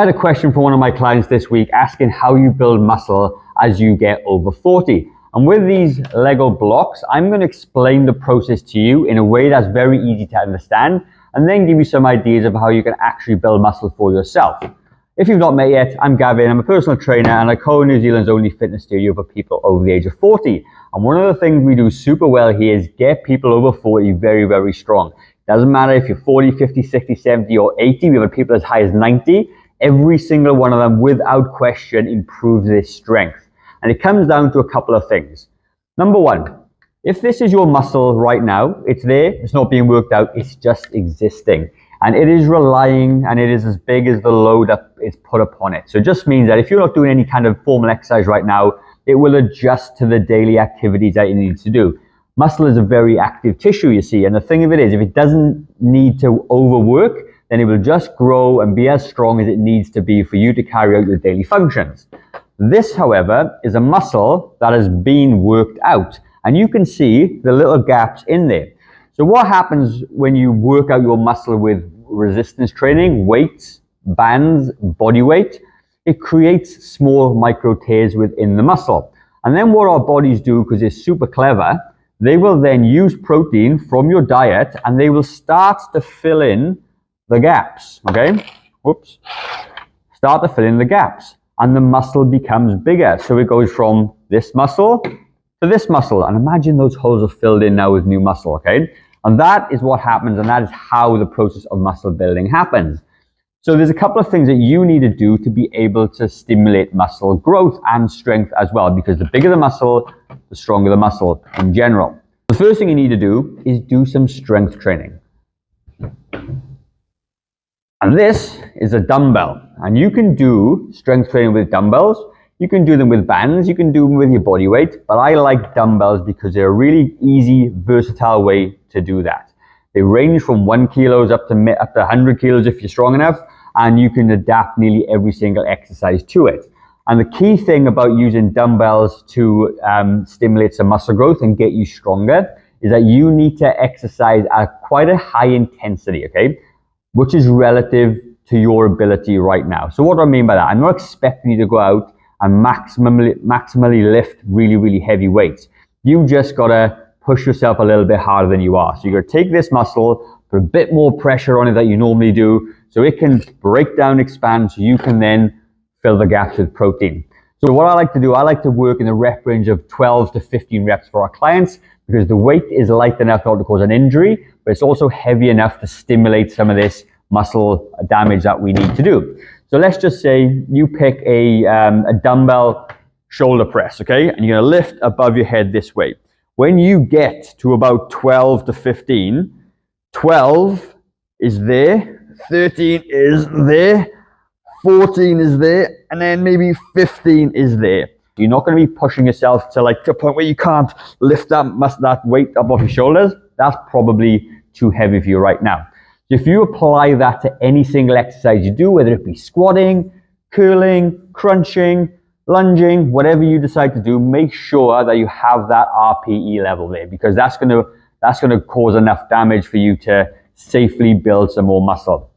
I had a question from one of my clients this week asking how you build muscle as you get over 40. And with these Lego blocks, I'm going to explain the process to you in a way that's very easy to understand and then give you some ideas of how you can actually build muscle for yourself. If you've not met yet, I'm Gavin, I'm a personal trainer and I co-own New Zealand's only fitness studio for people over the age of 40. And one of the things we do super well here is get people over 40 very, very strong. Doesn't matter if you're 40, 50, 60, 70 or 80, we've had people as high as 90. Every single one of them, without question, improves their strength. And it comes down to a couple of things. Number one, if this is your muscle right now, it's there, it's not being worked out, it's just existing. And it is relying, and it is as big as the load that is put upon it. So it just means that if you're not doing any kind of formal exercise right now, it will adjust to the daily activities that it needs to do. Muscle is a very active tissue, you see, and the thing of it is, if it doesn't need to overwork, then it will just grow and be as strong as it needs to be for you to carry out your daily functions. This, however, is a muscle that has been worked out, and you can see the little gaps in there. So what happens when you work out your muscle with resistance training, weights, bands, body weight? It creates small micro tears within the muscle. And then what our bodies do, because it's super clever, they will then use protein from your diet and they will start to fill in the gaps, okay? Whoops. Start to fill in the gaps and the muscle becomes bigger. So it goes from this muscle to this muscle. And imagine those holes are filled in now with new muscle, okay? And that is what happens, and that is how the process of muscle building happens. So there's a couple of things that you need to do to be able to stimulate muscle growth and strength as well, because the bigger the muscle, the stronger the muscle in general. The first thing you need to do is do some strength training. And this is a dumbbell. And you can do strength training with dumbbells. You can do them with bands. You can do them with your body weight. But I like dumbbells because they're a really easy, versatile way to do that. They range from 1 kilo up to 100 kilos if you're strong enough. And you can adapt nearly every single exercise to it. And the key thing about using dumbbells to stimulate some muscle growth and get you stronger is that you need to exercise at quite a high intensity, okay? Which is relative to your ability right now. So what do I mean by that? I'm not expecting you to go out and maximally lift really, really heavy weights. You just gotta push yourself a little bit harder than you are. So you're gonna take this muscle, put a bit more pressure on it than you normally do, so it can break down, expand, so you can then fill the gaps with protein. So what I like to do, I like to work in the rep range of 12 to 15 reps for our clients, because the weight is light enough not to cause an injury, but it's also heavy enough to stimulate some of this muscle damage that we need to do. So let's just say you pick a dumbbell shoulder press, okay? And you're gonna lift above your head this way. When you get to about 12 to 15, 12 is there, 13 is there, 14 is there, and then maybe 15 is there. You're not going to be pushing yourself to like a point where you can't lift that weight up off your shoulders. That's probably too heavy for you right now. So if you apply that to any single exercise you do, whether it be squatting, curling, crunching, lunging, whatever you decide to do, make sure that you have that RPE level there, because that's going to cause enough damage for you to safely build some more muscle.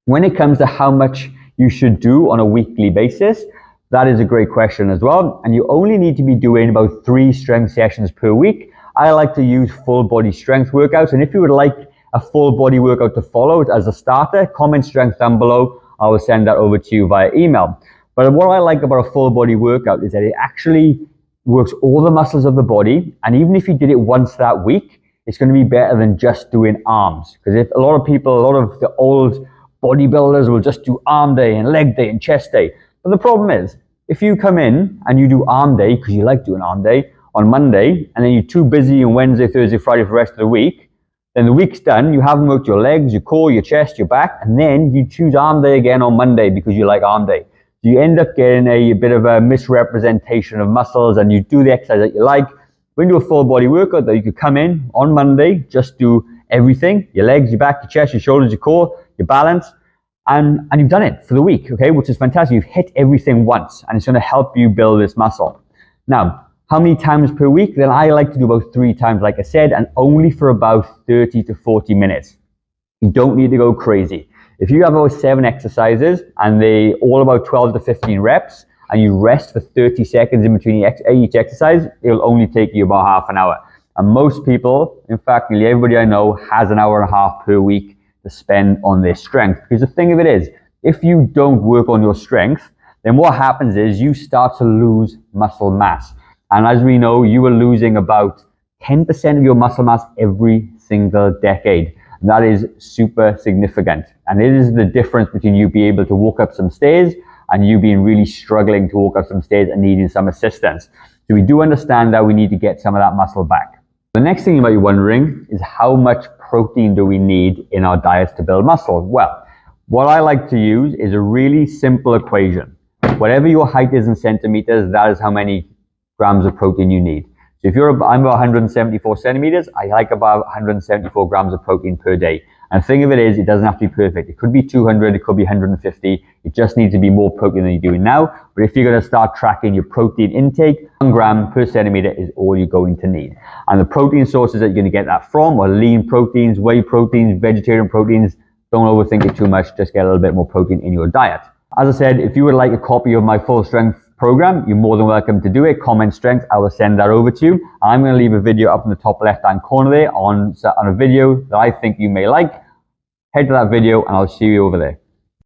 When it comes to how much you should do on a weekly basis, that is a great question as well. And you only need to be doing about 3 strength sessions per week. I like to use full body strength workouts. And if you would like a full body workout to follow as a starter, comment strength down below. I will send that over to you via email. But what I like about a full body workout is that it actually works all the muscles of the body. And even if you did it once that week, it's going to be better than just doing arms. Because if a lot of the old bodybuilders will just do arm day and leg day and chest day. But the problem is, if you come in and you do arm day, because you like doing arm day, on Monday, and then you're too busy on Wednesday, Thursday, Friday for the rest of the week, then the week's done, you haven't worked your legs, your core, your chest, your back, and then you choose arm day again on Monday because you like arm day. So you end up getting a bit of a misrepresentation of muscles, and you do the exercise that you like. When you do a full body workout, that you could come in on Monday, just do everything, your legs, your back, your chest, your shoulders, your core, your balance, and you've done it for the week, okay, which is fantastic. You've hit everything once, and it's going to help you build this muscle. Now, how many times per week? Then I like to do about 3 times, like I said, and only for about 30 to 40 minutes. You don't need to go crazy. If you have about 7 exercises and they all about 12 to 15 reps, and you rest for 30 seconds in between each exercise, it'll only take you about half an hour. And most people, in fact, nearly everybody I know, has an hour and a half per week to spend on their strength. Because the thing of it is, if you don't work on your strength, then what happens is you start to lose muscle mass. And as we know, you are losing about 10% of your muscle mass every single decade. And that is super significant. And it is the difference between you being able to walk up some stairs and you being really struggling to walk up some stairs and needing some assistance. So we do understand that we need to get some of that muscle back. The next thing you might be wondering is how much protein do we need in our diets to build muscle? Well, what I like to use is a really simple equation. Whatever your height is in centimeters, that is how many grams of protein you need. So if I'm about 174 centimeters, I like about 174 grams of protein per day. And the thing of it is, it doesn't have to be perfect. It could be 200, it could be 150. It just needs to be more protein than you're doing now. But if you're going to start tracking your protein intake, 1 gram per centimeter is all you're going to need. And the protein sources that you're going to get that from are lean proteins, whey proteins, vegetarian proteins. Don't overthink it too much. Just get a little bit more protein in your diet. As I said, if you would like a copy of my full strength program, you're more than welcome to do it. Comment strength, I will send that over to you. I'm going to leave a video up in the top left hand corner there on a video that I think you may like. Head to that video and I'll see you over there.